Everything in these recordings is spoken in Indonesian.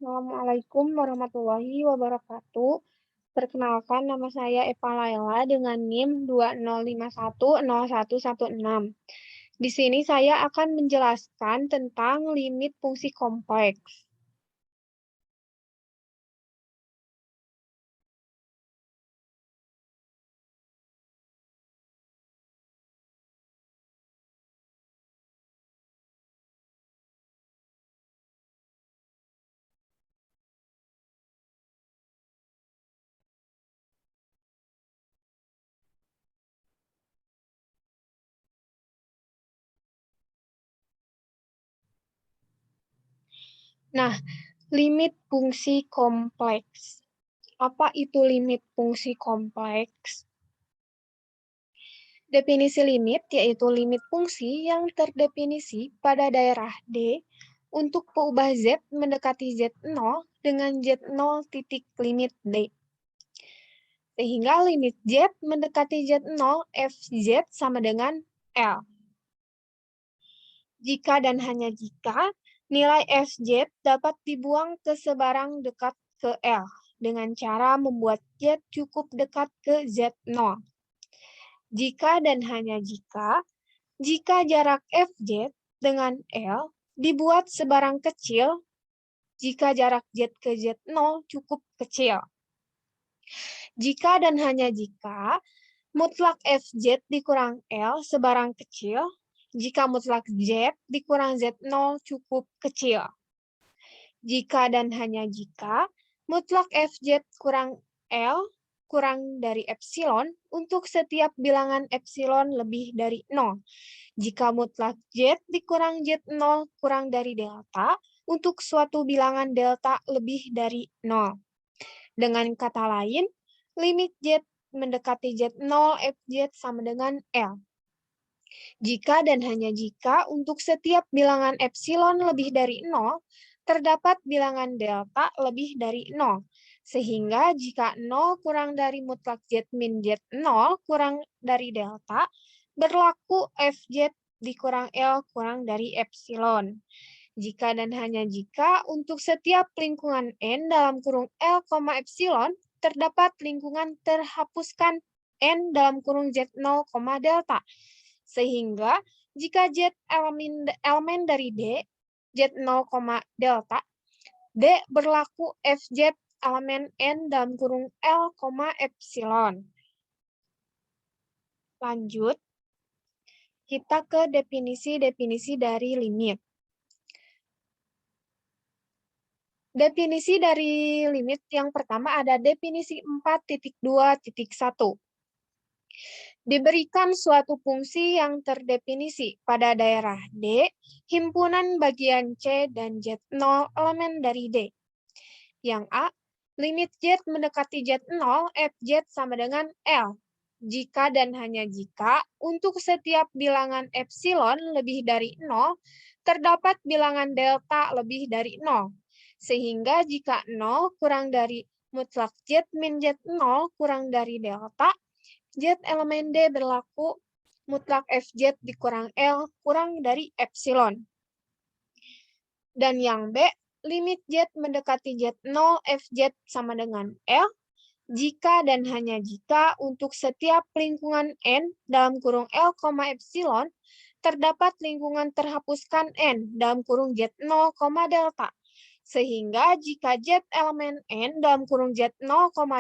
Assalamualaikum warahmatullahi wabarakatuh. Perkenalkan, nama saya Eva Laila dengan NIM 20510116. Di sini saya akan menjelaskan tentang limit fungsi kompleks. Nah, limit fungsi kompleks. Apa itu limit fungsi kompleks? Definisi limit yaitu limit fungsi yang terdefinisi pada daerah D untuk peubah Z mendekati Z0 dengan Z0 titik limit D. Sehingga limit Z mendekati Z0 Fz sama dengan L. Jika dan hanya jika nilai Fz dapat dibuang ke sebarang dekat ke L dengan cara membuat Z cukup dekat ke Z0. Jika dan hanya jika jarak Fz dengan L dibuat sebarang kecil, jika jarak Z ke Z0 cukup kecil. Jika dan hanya jika mutlak Fz dikurang L sebarang kecil, jika mutlak Z dikurang Z0 cukup kecil. Jika dan hanya jika mutlak Fz kurang L kurang dari epsilon untuk setiap bilangan epsilon lebih dari 0. Jika mutlak Z dikurang Z0 kurang dari delta untuk suatu bilangan delta lebih dari 0. Dengan kata lain, limit Z mendekati Z0 Fz sama dengan L. Jika dan hanya jika untuk setiap bilangan epsilon lebih dari 0, terdapat bilangan delta lebih dari 0. Sehingga jika 0 kurang dari mutlak Z min Z0 kurang dari delta, berlaku Fz dikurang L kurang dari epsilon. Jika dan hanya jika untuk setiap lingkungan N dalam kurung L, epsilon, terdapat lingkungan terhapuskan N dalam kurung Z0, delta. Sehingga jika Z elemen dari D, Z0, delta, D berlaku Fz elemen N dalam kurung L, epsilon. Lanjut, kita ke definisi-definisi dari limit. Definisi dari limit yang pertama ada definisi 4.2.1. Diberikan suatu fungsi yang terdefinisi pada daerah D, himpunan bagian C dan Z0 elemen dari D. Yang A, limit Z mendekati Z0, Fz sama dengan L. Jika dan hanya jika untuk setiap bilangan epsilon lebih dari 0, terdapat bilangan delta lebih dari 0. Sehingga jika 0 kurang dari mutlak Z min Z0 kurang dari delta, Z elemen D berlaku mutlak Fz dikurang L kurang dari epsilon. Dan yang B, limit Z mendekati Z0 Fz sama dengan L, jika dan hanya jika untuk setiap lingkungan N dalam kurung L, epsilon, terdapat lingkungan terhapuskan N dalam kurung Z0, delta. Sehingga jika Z elemen N dalam kurung Z0,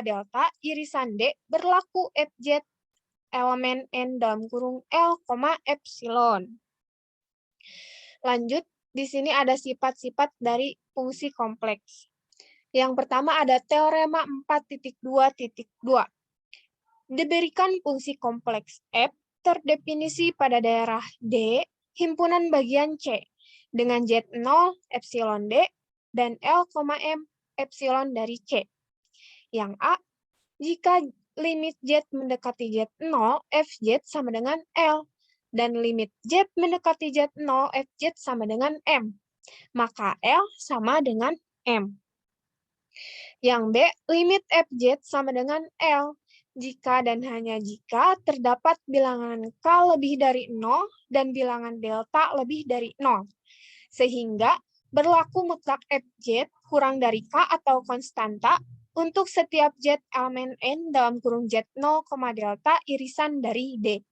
delta, irisan D berlaku Fz elemen N dalam kurung L, epsilon. Lanjut, di sini ada sifat-sifat dari fungsi kompleks. Yang pertama ada teorema 4.2.2. Diberikan fungsi kompleks F terdefinisi pada daerah D, himpunan bagian C, dengan Z0, epsilon D, dan L, M, epsilon dari C. Yang A, jika limit Z mendekati Z0, Fz sama dengan L, dan limit Z mendekati Z0, Fz sama dengan M, maka L sama dengan M. Yang B, limit Fz sama dengan L, jika dan hanya jika terdapat bilangan K lebih dari 0 dan bilangan delta lebih dari 0. Sehingga berlaku mutlak FZ kurang dari K atau konstanta untuk setiap Z elemen N dalam kurung Z0, delta irisan dari D.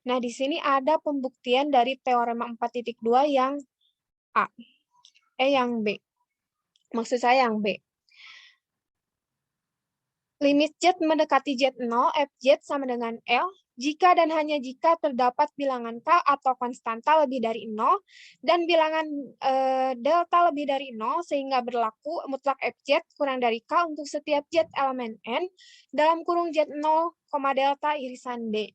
Nah, di sini ada pembuktian dari teorema 4.2 yang A. Yang B. Maksud saya yang B. Limit Z mendekati Z0, Fz sama dengan L, jika dan hanya jika terdapat bilangan K atau konstanta lebih dari 0, dan bilangan delta lebih dari 0, sehingga berlaku mutlak Fz kurang dari K untuk setiap Z elemen N, dalam kurung Z0, delta irisan D.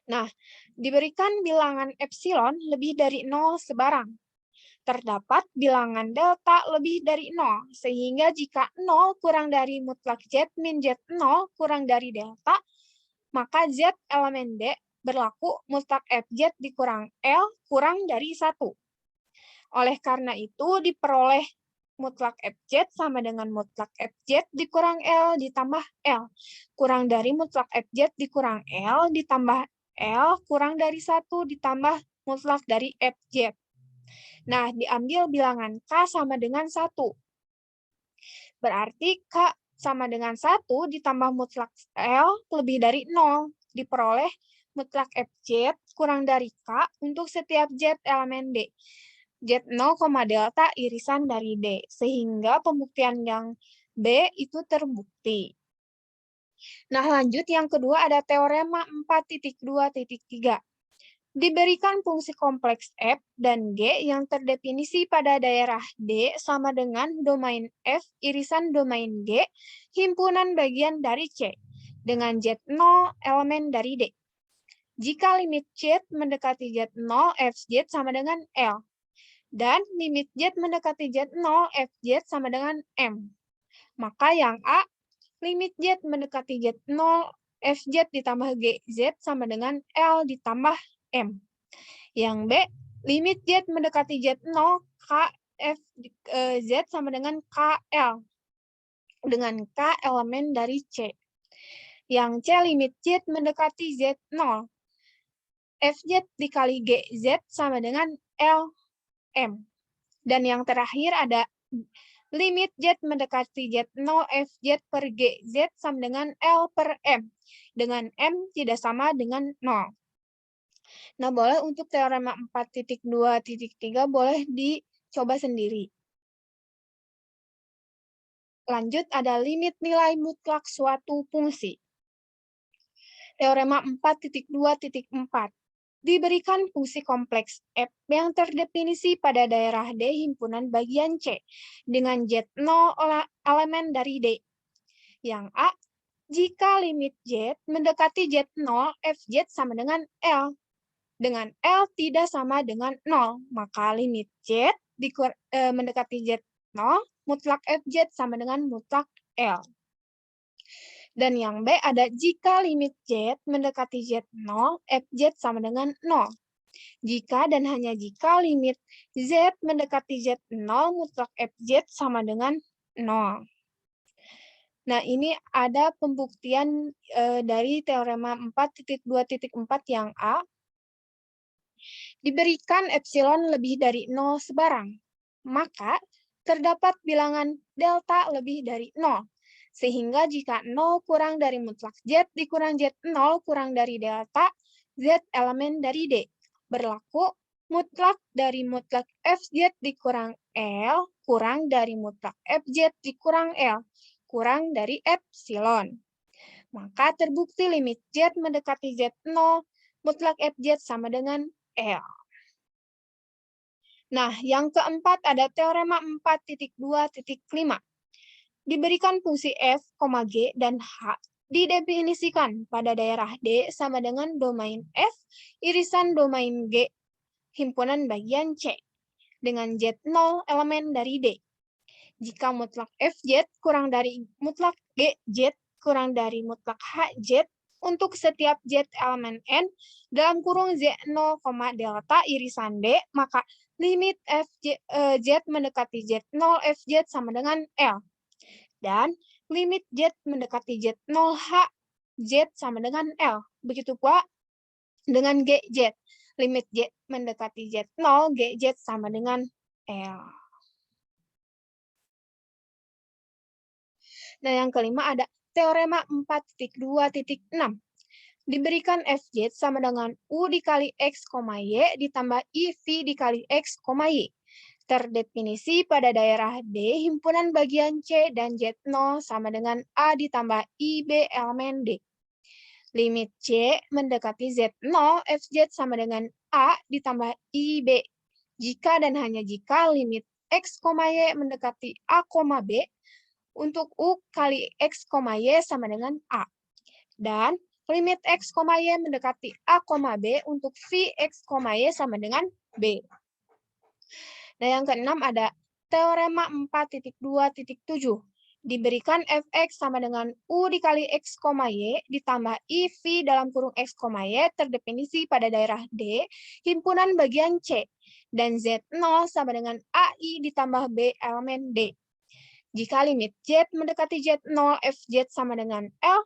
Nah, diberikan bilangan epsilon lebih dari 0 sebarang. Terdapat bilangan delta lebih dari 0, sehingga jika 0 kurang dari mutlak Z min Z0 kurang dari delta, maka Z elemen D berlaku mutlak Fz dikurang L kurang dari 1. Oleh karena itu, diperoleh mutlak Fz sama dengan mutlak Fz dikurang L ditambah L, kurang dari mutlak Fz dikurang L ditambah L kurang dari 1 ditambah mutlak dari Fz. Nah, diambil bilangan K sama dengan 1. Berarti K sama dengan 1 ditambah mutlak L lebih dari 0. Diperoleh mutlak Fz kurang dari K untuk setiap Z elemen D. Z0, delta irisan dari D. Sehingga pembuktian yang B itu terbukti. Nah, lanjut yang kedua ada teorema 4.2.3. Diberikan fungsi kompleks F dan G yang terdefinisi pada daerah D sama dengan domain F irisan domain G, himpunan bagian dari C, dengan Z0 elemen dari D. Jika limit Z mendekati Z0, Fz sama dengan L. Dan limit Z mendekati Z0, Fz sama dengan M. Maka yang A, limit Z mendekati Z0, Fz ditambah Gz sama dengan L ditambah M. Yang B, limit Z mendekati Z0, Z sama dengan KL. Dengan K elemen dari C. Yang C, limit Z mendekati Z0. Fz dikali Gz sama dengan LM. Dan yang terakhir ada limit Z mendekati Z0, Fz per Gz sama dengan L per M. Dengan M tidak sama dengan 0. Nah, boleh untuk teorema 4.2.3 boleh dicoba sendiri. Lanjut, ada limit nilai mutlak suatu fungsi. Teorema 4.2.4. Diberikan fungsi kompleks F yang terdefinisi pada daerah D himpunan bagian C dengan Z0 elemen dari D. Yang A, jika limit Z mendekati Z0, Fz sama dengan L. Dengan L tidak sama dengan 0, maka limit Z mendekati Z0, mutlak Fz sama dengan mutlak L. Dan yang B ada jika limit Z mendekati Z0, Fz sama dengan 0. Jika dan hanya jika limit Z mendekati Z0, mutlak Fz sama dengan 0. Nah, ini ada pembuktian dari teorema 4.2.4 yang A. Diberikan epsilon lebih dari 0 sebarang, maka terdapat bilangan delta lebih dari 0. Sehingga jika 0 kurang dari mutlak Z dikurang Z0 kurang dari delta, Z elemen dari D. Berlaku mutlak dari mutlak Fz dikurang L kurang dari mutlak Fz dikurang L kurang dari epsilon. Maka terbukti limit Z mendekati Z0, mutlak Fz sama dengan L. Nah, yang keempat ada teorema 4.2.5. Diberikan fungsi F, G, dan H didefinisikan pada daerah D sama dengan domain F irisan domain G, himpunan bagian C, dengan Z0 elemen dari D. Jika mutlak Fz kurang dari mutlak Gz kurang dari mutlak Hz untuk setiap Z elemen N dalam kurung Z0, delta irisan D, maka limit Z mendekati Z0 Fz sama dengan L. Dan limit Z mendekati Z0 H, Z sama dengan L. Begitu pula dengan GZ. Limit Z mendekati Z0, GZ sama dengan L. Nah, yang kelima ada teorema 4.2.6. Diberikan Fz sama dengan U dikali X, Y ditambah IV dikali X, Y. Terdefinisi pada daerah D, himpunan bagian C dan Z0 sama dengan A ditambah IB elemen D. Limit C mendekati Z0, Fz sama dengan A ditambah IB. Jika dan hanya jika limit X, Y mendekati A, B, untuk U kali X, Y sama dengan A. Dan limit X, Y mendekati A, B untuk V X, Y sama dengan B. Nah, yang keenam ada teorema 4.2.7. Diberikan Fx sama dengan U dikali X, Y ditambah IV dalam kurung X, Y terdefinisi pada daerah D, himpunan bagian C, dan Z0 sama dengan AI ditambah B elemen D. Jika limit Z mendekati Z0, Fz sama dengan L,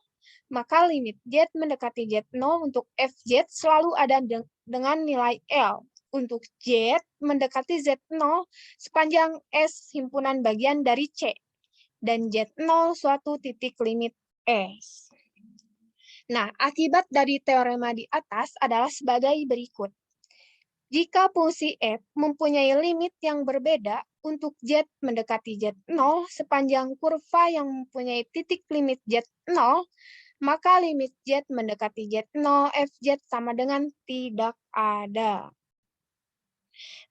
maka limit Z mendekati Z0 untuk Fz selalu ada dengan nilai L. Untuk Z mendekati Z0 sepanjang S himpunan bagian dari C. Dan Z0 suatu titik limit S. Nah, akibat dari teorema di atas adalah sebagai berikut. Jika fungsi f mempunyai limit yang berbeda untuk z mendekati z0 sepanjang kurva yang mempunyai titik limit z0, maka limit z mendekati z0 fz sama dengan tidak ada.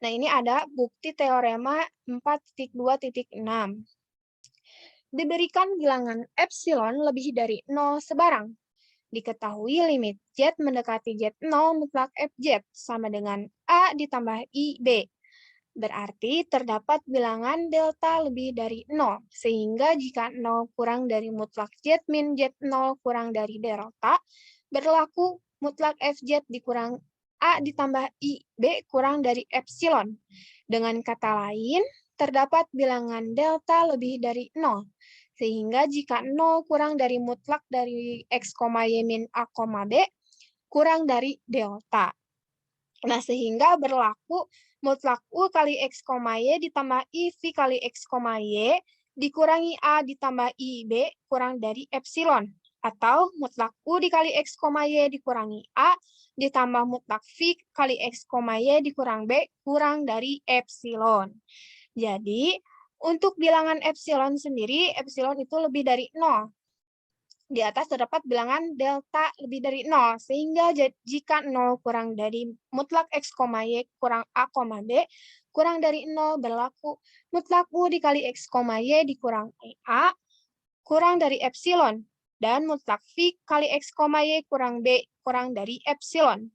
Nah, ini ada bukti teorema 4.2.6. Diberikan bilangan epsilon lebih dari 0 sebarang. Diketahui limit Z mendekati Z0 mutlak Fz sama dengan A ditambah IB. Berarti terdapat bilangan delta lebih dari 0, sehingga jika 0 kurang dari mutlak Z min Z0 kurang dari delta, berlaku mutlak Fz dikurang A ditambah IB kurang dari epsilon. Dengan kata lain, terdapat bilangan delta lebih dari 0. Sehingga jika 0 kurang dari mutlak dari X, Y min A, B, kurang dari delta. Nah, sehingga berlaku mutlak U kali X, Y ditambah IV kali X, Y dikurangi A ditambah IB kurang dari epsilon. Atau mutlak U dikali X, Y dikurangi A ditambah mutlak V kali X, Y dikurang B kurang dari epsilon. Jadi, untuk bilangan epsilon sendiri, epsilon itu lebih dari 0. Di atas terdapat bilangan delta lebih dari 0, sehingga jika 0 kurang dari mutlak X, Y kurang A, B, kurang dari 0 berlaku mutlak U dikali X, Y dikurang A, kurang dari epsilon, dan mutlak V kali X, Y kurang B kurang dari epsilon.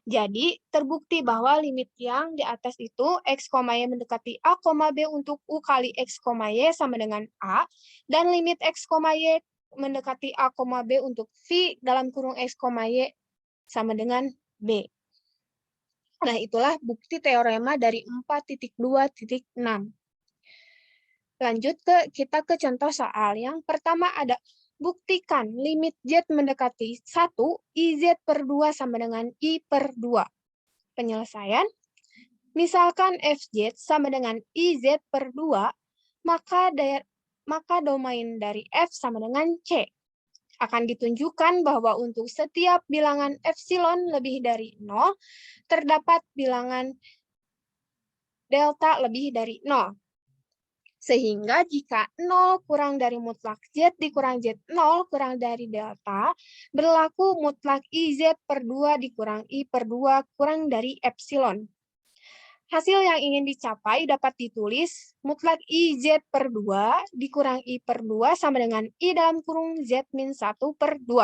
Jadi, terbukti bahwa limit yang di atas itu X, Y mendekati A, B untuk U kali X, Y sama dengan A, dan limit X, Y mendekati A, B untuk V dalam kurung X, Y sama dengan B. Nah, itulah bukti teorema dari 4.2.6. Lanjut kita ke contoh soal. Yang pertama ada buktikan limit Z mendekati 1, IZ per 2 sama dengan I per 2. Penyelesaian, misalkan Fz sama dengan IZ per 2, maka domain dari F sama dengan C. Akan ditunjukkan bahwa untuk setiap bilangan epsilon lebih dari 0, terdapat bilangan delta lebih dari 0. Sehingga jika 0 kurang dari mutlak Z dikurang Z0 kurang dari delta, berlaku mutlak IZ per 2 dikurang I per 2 kurang dari epsilon. Hasil yang ingin dicapai dapat ditulis mutlak IZ per 2 dikurang I per 2 sama dengan I dalam kurung Z min 1 per 2.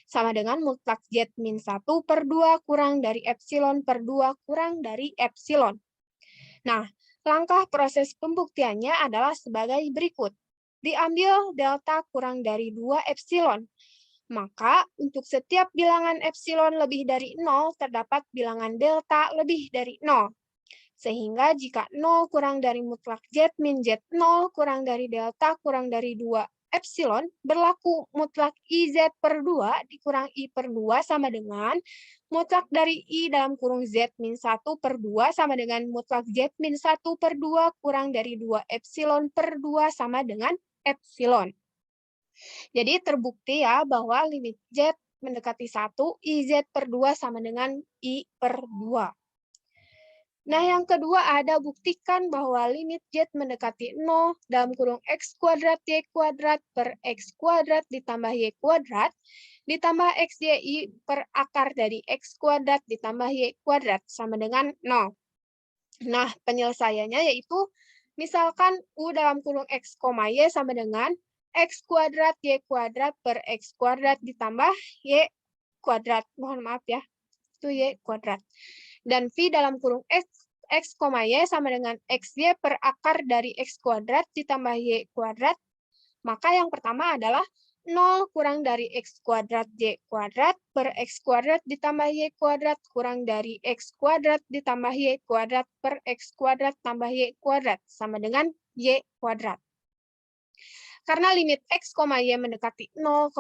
Sama dengan mutlak Z min 1 per 2 kurang dari epsilon per 2 kurang dari epsilon. Nah, langkah proses pembuktiannya adalah sebagai berikut. Diambil delta kurang dari 2 epsilon. Maka, untuk setiap bilangan epsilon lebih dari 0, terdapat bilangan delta lebih dari 0. Sehingga jika 0 kurang dari mutlak Z min Z0 kurang dari delta kurang dari 2 epsilon berlaku mutlak IZ per 2 dikurang I per 2 sama dengan mutlak dari I dalam kurung Z min 1 per 2 sama dengan mutlak Z min 1 per 2 kurang dari 2 epsilon per 2 sama dengan epsilon. Jadi terbukti ya bahwa limit Z mendekati 1, IZ per 2 sama dengan I per 2. Nah, yang kedua ada buktikan bahwa limit Z mendekati 0 dalam kurung X kuadrat Y kuadrat per X kuadrat ditambah Y kuadrat ditambah XYI per akar dari X kuadrat ditambah Y kuadrat sama dengan 0. Nah, penyelesaiannya yaitu misalkan U dalam kurung X, Y sama dengan X kuadrat Y kuadrat per X kuadrat ditambah Y kuadrat. Mohon maaf ya, itu Y kuadrat. Dan V dalam kurung X, Y sama dengan XY per akar dari X kuadrat ditambah Y kuadrat. Maka yang pertama adalah 0 kurang dari X kuadrat Y kuadrat per X kuadrat ditambah Y kuadrat kurang dari X kuadrat ditambah Y kuadrat per X kuadrat tambah Y kuadrat sama dengan Y kuadrat. Karena limit X, Y mendekati 0,0,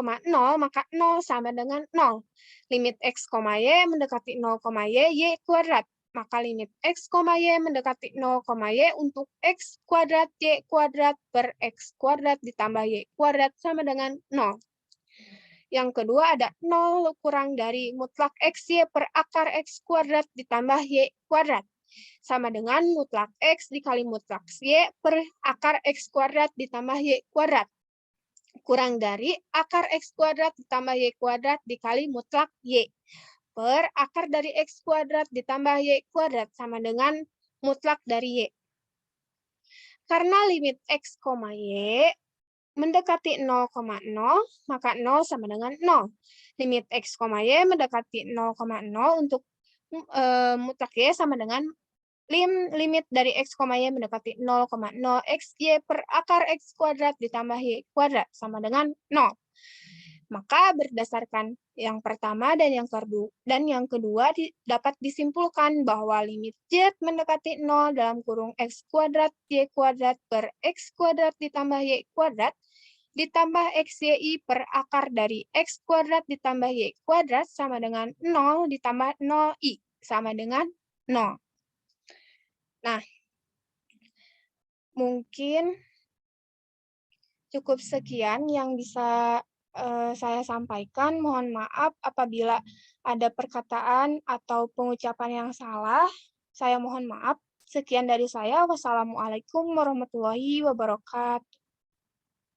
maka 0 sama dengan 0. Limit X, Y mendekati 0, Y kuadrat. Maka limit X, Y mendekati 0, Y untuk X kuadrat Y kuadrat per X kuadrat ditambah Y kuadrat sama dengan 0. Yang kedua ada 0 kurang dari mutlak XY per akar X kuadrat ditambah Y kuadrat. Sama dengan mutlak X dikali mutlak Y per akar X kuadrat ditambah Y kuadrat. Kurang dari akar X kuadrat ditambah Y kuadrat dikali mutlak Y. Per akar dari X kuadrat ditambah Y kuadrat sama dengan mutlak dari Y. Karena limit X, Y mendekati 0,0, maka 0 sama dengan 0. Limit X, Y mendekati 0,0 untuk mutlak Y sama dengan limit dari X, Y mendekati 0,0 XY per akar X kuadrat ditambah Y kuadrat sama dengan 0. Maka berdasarkan yang pertama dan yang kedua dapat disimpulkan bahwa limit Z mendekati 0 dalam kurung X kuadrat Y kuadrat per X kuadrat ditambah Y kuadrat ditambah XYI per akar dari X kuadrat ditambah Y kuadrat sama dengan 0 ditambah 0I sama dengan 0. Nah, mungkin cukup sekian yang bisa saya sampaikan. Mohon maaf apabila ada perkataan atau pengucapan yang salah. Saya mohon maaf. Sekian dari saya. Wassalamualaikum warahmatullahi wabarakatuh.